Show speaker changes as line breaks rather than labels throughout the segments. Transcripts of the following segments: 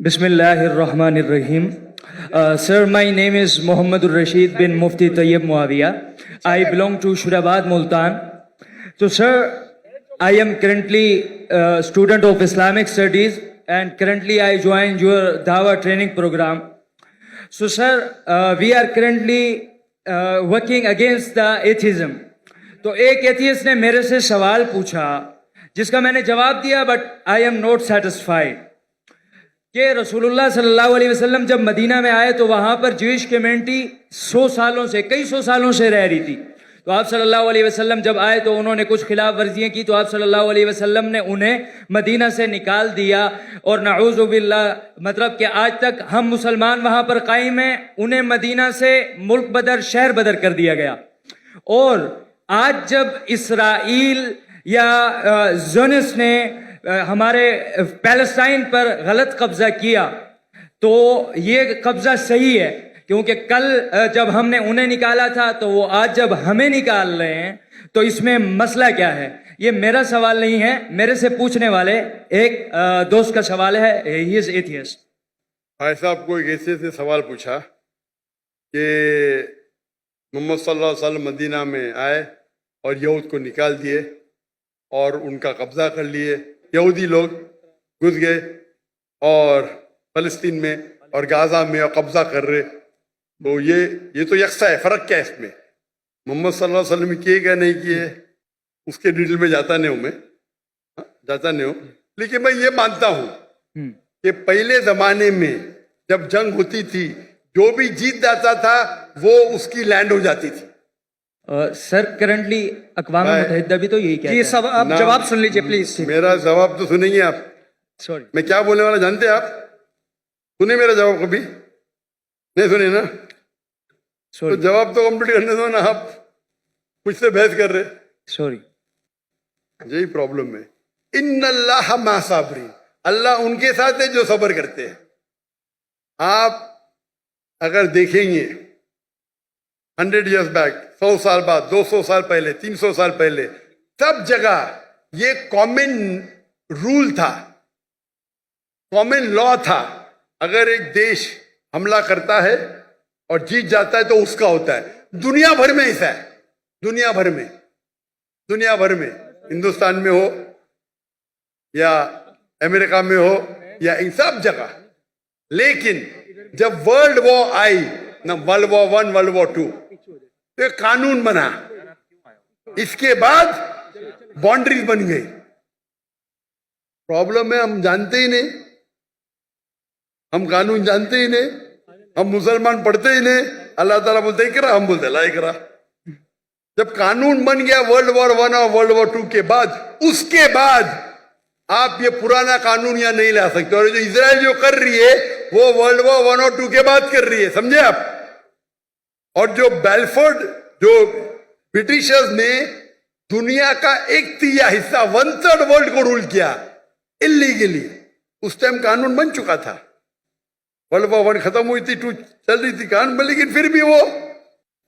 Bismillahirrahmanirrahim. Sir, my name is Muhammadur Rashid bin Mufti Tayyib Muawiya. I belong to Shurabad, Multan. So, sir, I am currently a student of Islamic Studies and currently I joined your Dawah training program. So, sir, we are currently working against the atheism. तो एक atheist ने मेरे से सवाल पूछा जिसका मैंने जवाब दिया, but I am not satisfied कि रसूलुल्लाह सल्लल्लाहु अलैहि वसल्लम जब मदीना में आए तो वहां पर ज्यूइश कम्युनिटी कई सौ सालों से रह रही थी। तो आप सल्लल्लाहु अलैहि वसल्लम जब आए तो उन्होंने कुछ खिलाफ वर्जियां की, तो आप सल्लल्लाहु अलैहि वसल्लम ने उन्हें मदीना से निकाल दिया। और नऊज़ु बिल्लाह, मतलब कि आज तक हम मुसलमान वहां पर कायम हैं, उन्हें मदीना से मुल्क बदर, शहर बदर कर दिया गया। और आज जब इसराइल या ज़ोनिस्ट ने हमारे पैलेस्टाइन पर गलत कब्जा किया तो ये कब्जा सही है, क्योंकि कल जब हमने उन्हें निकाला था तो वो आज जब हमें निकाल रहे हैं, तो इसमें मसला क्या है? ये मेरा सवाल नहीं है, मेरे से पूछने वाले एक दोस्त का सवाल है। He is atheist.
भाई साहब को एक ऐसे से सवाल पूछा कि मोहम्मद सल्लल्लाहु अलैहि वसल्लम मदीना में आए और यहूद को निकाल दिए और उनका कब्जा कर लिए। यहूदी लोग घुस गए और फलस्तीन में और गाजा में और कब्जा कर रहे। तो ये तो यकसा है, फर्क क्या है इसमें? मोहम्मद सल्लल्लाहु अलैहि वसल्लम किए क्या नहीं किए उसके डिटेल में जाता नहीं हूँ, लेकिन मैं ये मानता हूँ कि पहले जमाने में जब जंग होती थी, जो भी जीत जाता था वो उसकी लैंड हो जाती थी।
सर, करंटली अक़वाम मुत्तहिदा भी तो यही कहता है।
सब आप जवाब सुन लीजिए प्लीज।
मेरा जवाब तो सुनेंगे आप।
सॉरी,
मैं क्या बोलने वाला जानते हैं आप? सुने मेरा जवाब कभी? नहीं सुने ना? तो जवाब तो कंप्लीट करने दो ना, आप मुझसे बहस कर रहे।
सॉरी,
यही प्रॉब्लम है। इन्नल्लाह मा साबिरीन, अल्लाह उनके साथ है जो सब्र करते हैं। आप अगर देखेंगे 100 years बैक, 100 साल बाद, 200 साल पहले, 300 साल पहले, सब जगह ये कॉमन रूल था, कॉमन लॉ था। अगर एक देश हमला करता है और जीत जाता है तो उसका होता है। दुनिया भर में ऐसा है, दुनिया भर में, हिंदुस्तान में हो या अमेरिका में हो या इन सब जगह। लेकिन जब वर्ल्ड वॉर आई ना, वर्ल्ड वॉर 1, वर्ल्ड वॉर 2, तो एक कानून बना, इसके बाद बाउंड्रीज बन गई। प्रॉब्लम है हम जानते ही नहीं, हम कानून जानते ही नहीं, हम मुसलमान पढ़ते ही नहीं। अल्लाह ताला बोलते इकरा, हम बोलते ला इकरा। जब कानून बन गया वर्ल्ड वॉर 1 और वर्ल्ड वॉर 2 के बाद, उसके बाद आप ये पुराना कानून यहाँ नहीं ला सकते। और जो इजराइल जो कर रही है वो वर्ल्ड वॉर 1 और 2 के बाद कर रही है, समझे आप? और जो बेलफोर्ड, जो ब्रिटिशर्स ने दुनिया का 1/3 हिस्सा, 1/3 वर्ल्ड को रूल किया इलीगली, उस टाइम कानून बन चुका था। वर्ल्ड वॉर 1 खत्म हुई थी, 2 चल रही थी कानून, लेकिन फिर भी वो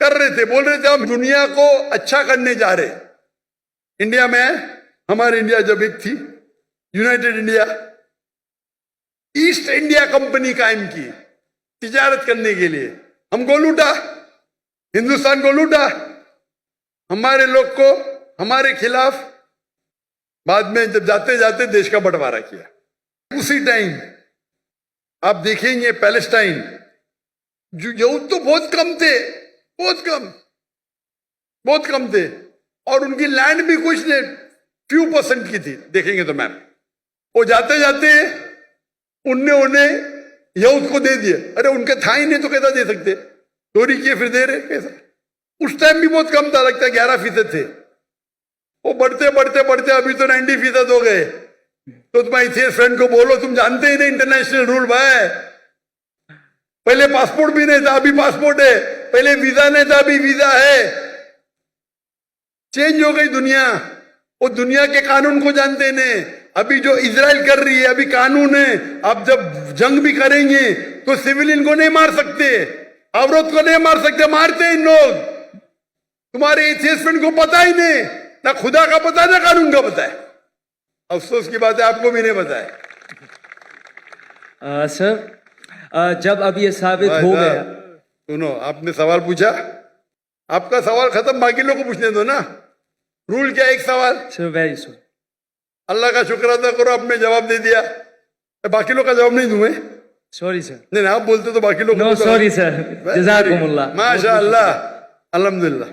कर रहे थे, बोल रहे थे हम दुनिया को अच्छा करने जा रहे। इंडिया में, हमारे इंडिया जब एक थी United India, east India company कायम की तिजारत करने के लिए। हमको लूटा, हिंदुस्तान को लूटा, हमारे लोग को हमारे खिलाफ, बाद में जब जाते जाते देश का बंटवारा किया। उसी टाइम आप देखेंगे पैलेस्टाइन, जो यहूद तो बहुत कम थे, बहुत कम थे, और उनकी लैंड भी कुछ नहीं, few % की थी। देखेंगे तो मैम, वो जाते जाते उन्हें यहूद को दे दिए। अरे उनके था ही नहीं तो कैसा दे सकते? चोरी किए फिर दे रहे, कैसा? उस टाइम भी बहुत कम था, लगता है 11% थे। वो बढ़ते बढ़ते बढ़ते अभी तो 90% हो गए। तो तुम ऐसे फ्रेंड को बोलो, तुम जानते ही नहीं इंटरनेशनल रूल भाई। पहले पासपोर्ट भी नहीं था, अभी पासपोर्ट है। पहले वीजा नहीं था, अभी वीजा है। चेंज हो गई दुनिया। वो दुनिया के कानून को जानते नहीं। अभी जो इजराइल कर रही है, अभी कानून है, अब जब जंग भी करेंगे तो सिविलियन को नहीं मार सकते, औरत को नहीं मार सकते, मारते हैं इन लोग। तुम्हारे एथियस्ट फ्रेंड को पता ही नहीं, ना खुदा का पता है ना कानून का पता है। अफसोस की बात है, आपको भी नहीं पता है।
सर जब अब ये साबित हो
भाई
गया,
साहब, सुनो, आपने सवाल पूछा, आपका सवाल खत्म, बाकी लोगों को पूछने दो ना। रूल क्या है? एक सवाल।
Sir very sorry.
अल्लाह का शुक्र अदा करो, आपने जवाब दे दिया। बाकी लोग का जवाब नहीं दूं मैं?
Sorry sir.
नहीं, आप बोलते तो बाकी लोग
नो सॉरी सर, जज़ाकुमुल्लाह।
माशा अल्लाह, अल्हम्दुलिल्लाह।